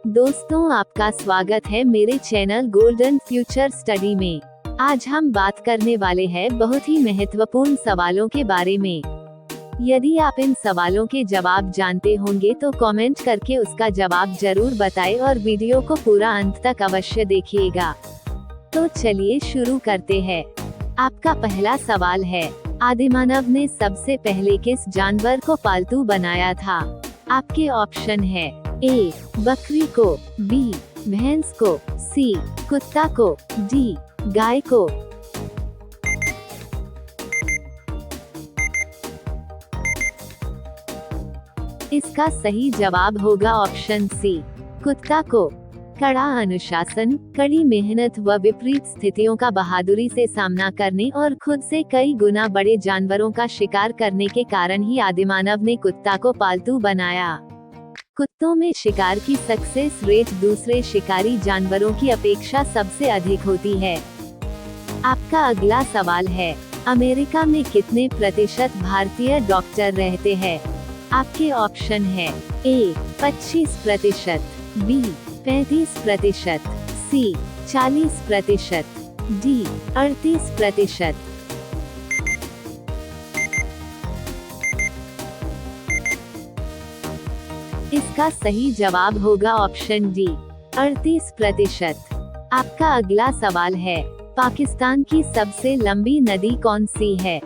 दोस्तों, आपका स्वागत है मेरे चैनल गोल्डन फ्यूचर स्टडी में। आज हम बात करने वाले हैं बहुत ही महत्वपूर्ण सवालों के बारे में। यदि आप इन सवालों के जवाब जानते होंगे तो कमेंट करके उसका जवाब जरूर बताएं और वीडियो को पूरा अंत तक अवश्य देखिएगा। तो चलिए शुरू करते हैं। आपका पहला सवाल है, आदिमानव ने सबसे पहले किस जानवर को पालतू बनाया था? आपके ऑप्शन है ए बकरी को, बी भैंस को, सी कुत्ता को, डी गाय को। इसका सही जवाब होगा ऑप्शन सी, कुत्ता को। कड़ा अनुशासन, कड़ी मेहनत व विपरीत स्थितियों का बहादुरी से सामना करने और खुद से कई गुना बड़े जानवरों का शिकार करने के कारण ही आदिमानव ने कुत्ता को पालतू बनाया। कुत्तों में शिकार की सक्सेस रेट दूसरे शिकारी जानवरों की अपेक्षा सबसे अधिक होती है। आपका अगला सवाल है, अमेरिका में कितने प्रतिशत भारतीय डॉक्टर रहते हैं? आपके ऑप्शन है ए 25%, बी 35%, सी 40%, डी 38%। इसका सही जवाब होगा ऑप्शन डी 38%। आपका अगला सवाल है, पाकिस्तान की सबसे लंबी नदी कौन सी है?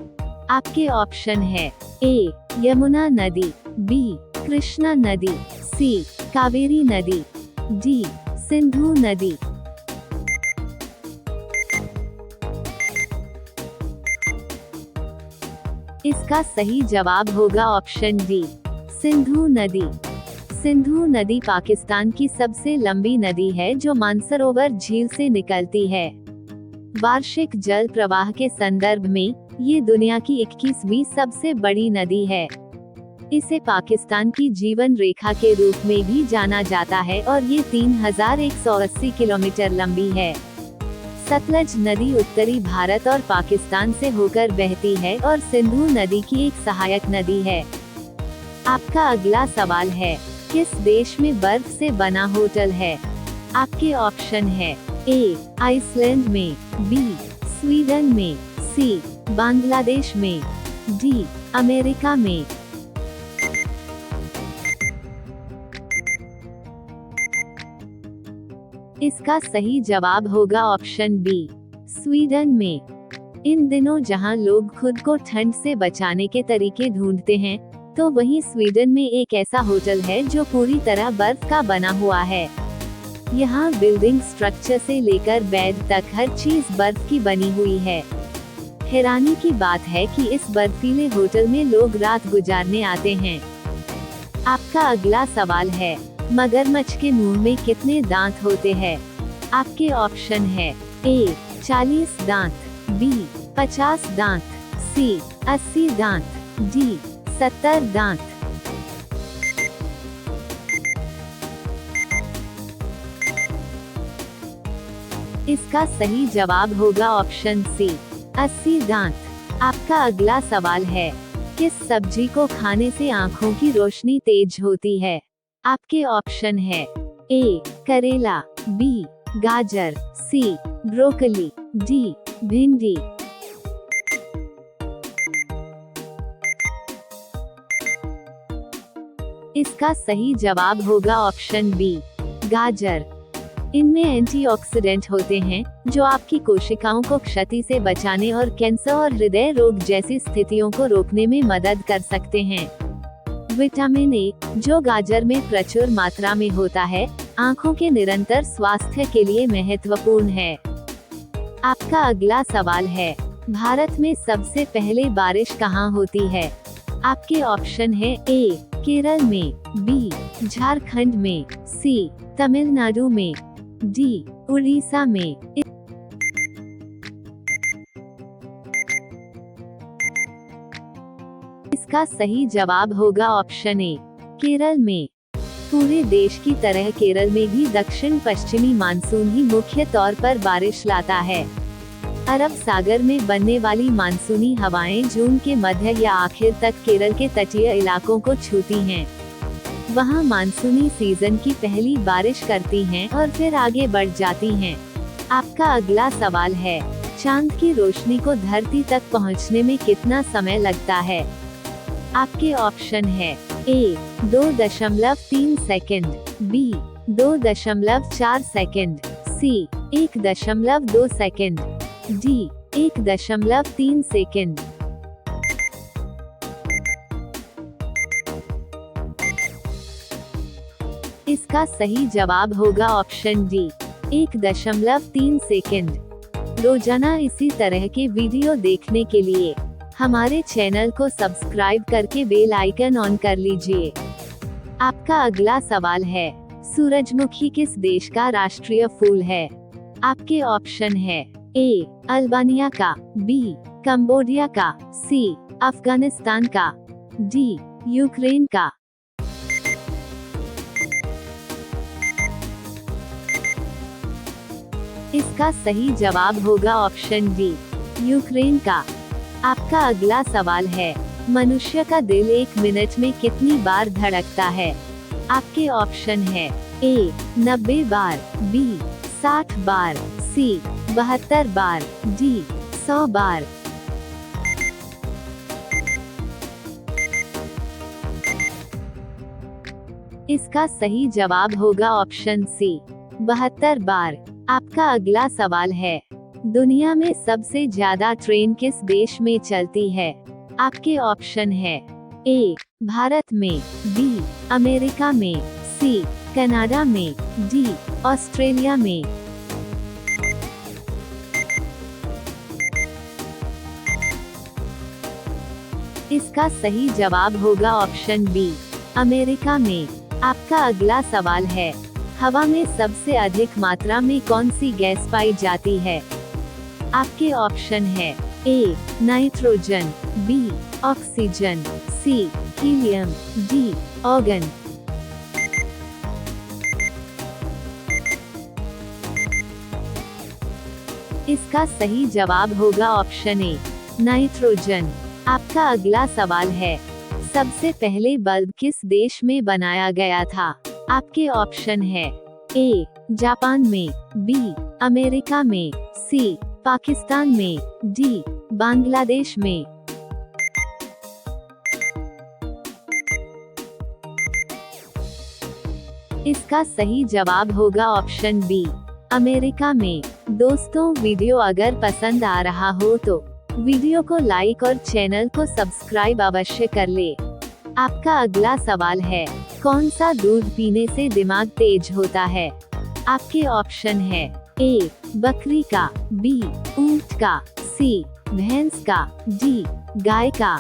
आपके ऑप्शन है ए यमुना नदी, बी कृष्णा नदी, सी कावेरी नदी, डी सिंधु नदी। इसका सही जवाब होगा ऑप्शन डी सिंधु नदी। सिंधु नदी पाकिस्तान की सबसे लंबी नदी है जो मानसरोवर झील से निकलती है। वार्षिक जल प्रवाह के संदर्भ में ये दुनिया की 21वीं सबसे बड़ी नदी है। इसे पाकिस्तान की जीवन रेखा के रूप में भी जाना जाता है और ये 3180 किलोमीटर लंबी है। सतलज नदी उत्तरी भारत और पाकिस्तान से होकर बहती है और सिंधु नदी की एक सहायक नदी है। आपका अगला सवाल है, किस देश में बर्फ से बना होटल है? आपके ऑप्शन है ए आइसलैंड में, बी स्वीडन में, सी बांग्लादेश में, डी अमेरिका में। इसका सही जवाब होगा ऑप्शन बी स्वीडन में। इन दिनों जहां लोग खुद को ठंड से बचाने के तरीके ढूंढते हैं, तो वहीं स्वीडन में एक ऐसा होटल है जो पूरी तरह बर्फ का बना हुआ है। यहाँ बिल्डिंग स्ट्रक्चर से लेकर बेड तक हर चीज बर्फ की बनी हुई है। हैरानी की बात है कि इस बर्फीले होटल में लोग रात गुजारने आते हैं। आपका अगला सवाल है, मगरमच्छ के मुंह में कितने दांत होते हैं? आपके ऑप्शन है ए 40 दांत, बी 50 दांत, सी 80 दांत, डी 70 दांत। इसका सही जवाब होगा ऑप्शन सी 80 दांत। आपका अगला सवाल है, किस सब्जी को खाने से आँखों की रोशनी तेज होती है? आपके ऑप्शन है ए करेला, बी गाजर, सी ब्रोकली, डी भिंडी। इसका सही जवाब होगा ऑप्शन बी गाजर। इनमें एंटीऑक्सीडेंट होते हैं जो आपकी कोशिकाओं को क्षति से बचाने और कैंसर और हृदय रोग जैसी स्थितियों को रोकने में मदद कर सकते हैं। विटामिन ए, जो गाजर में प्रचुर मात्रा में होता है, आँखों के निरंतर स्वास्थ्य के लिए महत्वपूर्ण है। आपका अगला सवाल है, भारत में सबसे पहले बारिश कहाँ होती है? आपके ऑप्शन है ए केरल में, बी झारखंड में, सी तमिलनाडु में, डी उड़ीसा में। इसका सही जवाब होगा ऑप्शन ए केरल में। पूरे देश की तरह केरल में भी दक्षिण पश्चिमी मानसून ही मुख्य तौर पर बारिश लाता है। अरब सागर में बनने वाली मानसूनी हवाएं जून के मध्य या आखिर तक केरल के तटीय इलाकों को छूती हैं। वहाँ मानसूनी सीजन की पहली बारिश करती हैं और फिर आगे बढ़ जाती हैं। आपका अगला सवाल है, चांद की रोशनी को धरती तक पहुँचने में कितना समय लगता है? आपके ऑप्शन है ए 2.3 सेकंड, बी 2.4 सेकंड, सी 1.2 सेकंड, डी 1.3 सेकंड। इसका सही जवाब होगा ऑप्शन डी 1.3 सेकंड। रोजाना इसी तरह के वीडियो देखने के लिए हमारे चैनल को सब्सक्राइब करके बेल आइकन ऑन कर लीजिए। आपका अगला सवाल है, सूरजमुखी किस देश का राष्ट्रीय फूल है? आपके ऑप्शन है ए अल्बानिया का, बी कंबोडिया का, सी अफगानिस्तान का, डी यूक्रेन का। इसका सही जवाब होगा ऑप्शन डी यूक्रेन का। आपका अगला सवाल है, मनुष्य का दिल 1 मिनट में कितनी बार धड़कता है? आपके ऑप्शन है ए 90 बार, बी 60 बार, सी 72 बार, डी 100 बार। इसका सही जवाब होगा ऑप्शन सी 72 बार। आपका अगला सवाल है, दुनिया में सबसे ज्यादा ट्रेन किस देश में चलती है? आपके ऑप्शन है ए भारत में, बी अमेरिका में, सी कनाडा में, डी ऑस्ट्रेलिया में। इसका सही जवाब होगा ऑप्शन बी अमेरिका में। आपका अगला सवाल है, हवा में सबसे अधिक मात्रा में कौन सी गैस पाई जाती है? आपके ऑप्शन है A nitrogen, B oxygen, C helium, D organ. इसका सही जवाब होगा ऑप्शन ए नाइट्रोजन। आपका अगला सवाल है, सबसे पहले बल्ब किस देश में बनाया गया था? आपके ऑप्शन है ए जापान में, बी अमेरिका में, सी पाकिस्तान में, डी बांग्लादेश में। इसका सही जवाब होगा ऑप्शन बी अमेरिका में। दोस्तों, वीडियो अगर पसंद आ रहा हो तो वीडियो को लाइक और चैनल को सब्सक्राइब अवश्य कर ले। आपका अगला सवाल है, कौन सा दूध पीने से दिमाग तेज होता है? आपके ऑप्शन है ए बकरी का, बी ऊंट का, सी भैंस का, डी गाय का।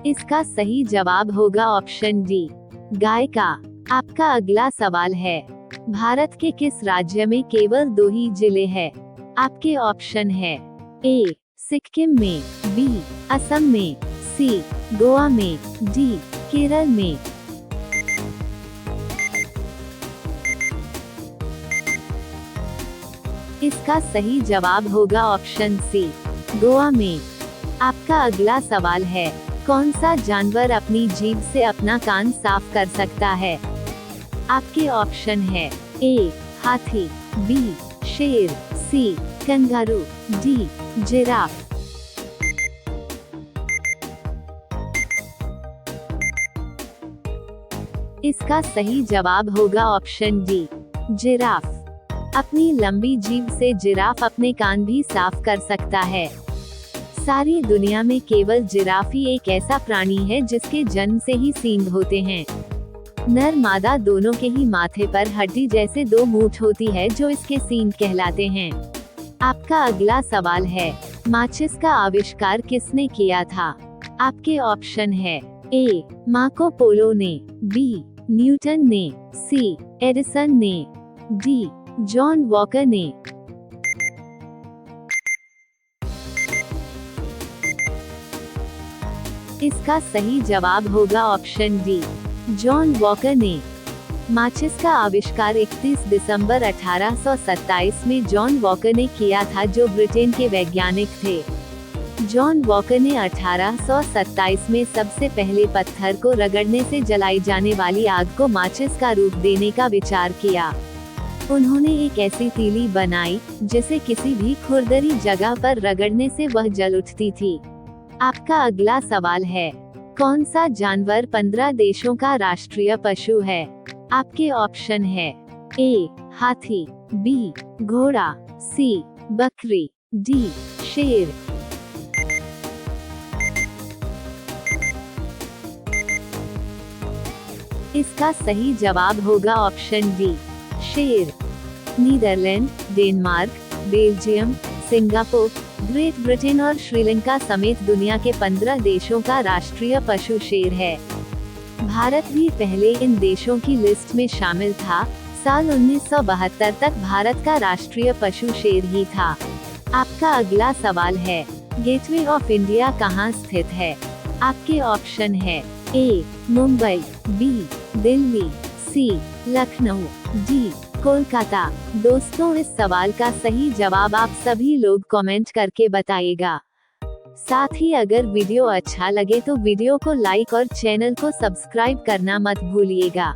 इसका सही जवाब होगा ऑप्शन डी गाय का। आपका अगला सवाल है, भारत के किस राज्य में केवल 2 ही जिले हैं? आपके ऑप्शन है ए सिक्किम में, बी असम में, सी गोवा में, डी केरल में। इसका सही जवाब होगा ऑप्शन सी गोवा में। आपका अगला सवाल है, कौन सा जानवर अपनी जीभ से अपना कान साफ कर सकता है? आपके ऑप्शन है ए हाथी, बी शेर, सी कंगारू, डी जिराफ। इसका सही जवाब होगा ऑप्शन डी जिराफ। अपनी लंबी जीभ से जिराफ अपने कान भी साफ कर सकता है। सारी दुनिया में केवल जिराफ ही एक ऐसा प्राणी है जिसके जन्म से ही सींग होते हैं। नर मादा दोनों के ही माथे पर हड्डी जैसे 2 मूठ होती है जो इसके सींग कहलाते हैं। आपका अगला सवाल है, माचिस का आविष्कार किसने किया था? आपके ऑप्शन है ए मार्को पोलो ने, बी न्यूटन ने, सी एडिसन ने, डी जॉन वॉकर ने। इसका सही जवाब होगा ऑप्शन डी जॉन वॉकर ने। माचिस का आविष्कार 31 दिसंबर 1827 में जॉन वॉकर ने किया था, जो ब्रिटेन के वैज्ञानिक थे। जॉन वॉकर ने 1827 में सबसे पहले पत्थर को रगड़ने से जलाई जाने वाली आग को माचिस का रूप देने का विचार किया। उन्होंने एक ऐसी तीली बनाई जिसे किसी भी खुरदरी जगह पर रगड़ने से वह जल उठती थी। आपका अगला सवाल है, कौन सा जानवर 15 देशों का राष्ट्रीय पशु है? आपके ऑप्शन है ए हाथी, बी घोड़ा, सी बकरी, डी शेर। इसका सही जवाब होगा ऑप्शन डी शेर। Netherland, Denmark, Belgium, Singapore, great Britain और श्रीलंका समेत दुनिया के 15 देशों का राष्ट्रीय पशु शेर है। भारत भी पहले इन देशों की लिस्ट में शामिल था। साल 1972 तक भारत का राष्ट्रीय पशु शेर ही था। आपका अगला सवाल है, गेटवे ऑफ इंडिया कहाँ स्थित है? आपके ऑप्शन है ए मुंबई, बी दिल्ली, सी लखनऊ, डी कोलकाता। दोस्तों, इस सवाल का सही जवाब आप सभी लोग कमेंट करके बताइएगा। साथ ही अगर वीडियो अच्छा लगे तो वीडियो को लाइक और चैनल को सब्सक्राइब करना मत भूलिएगा।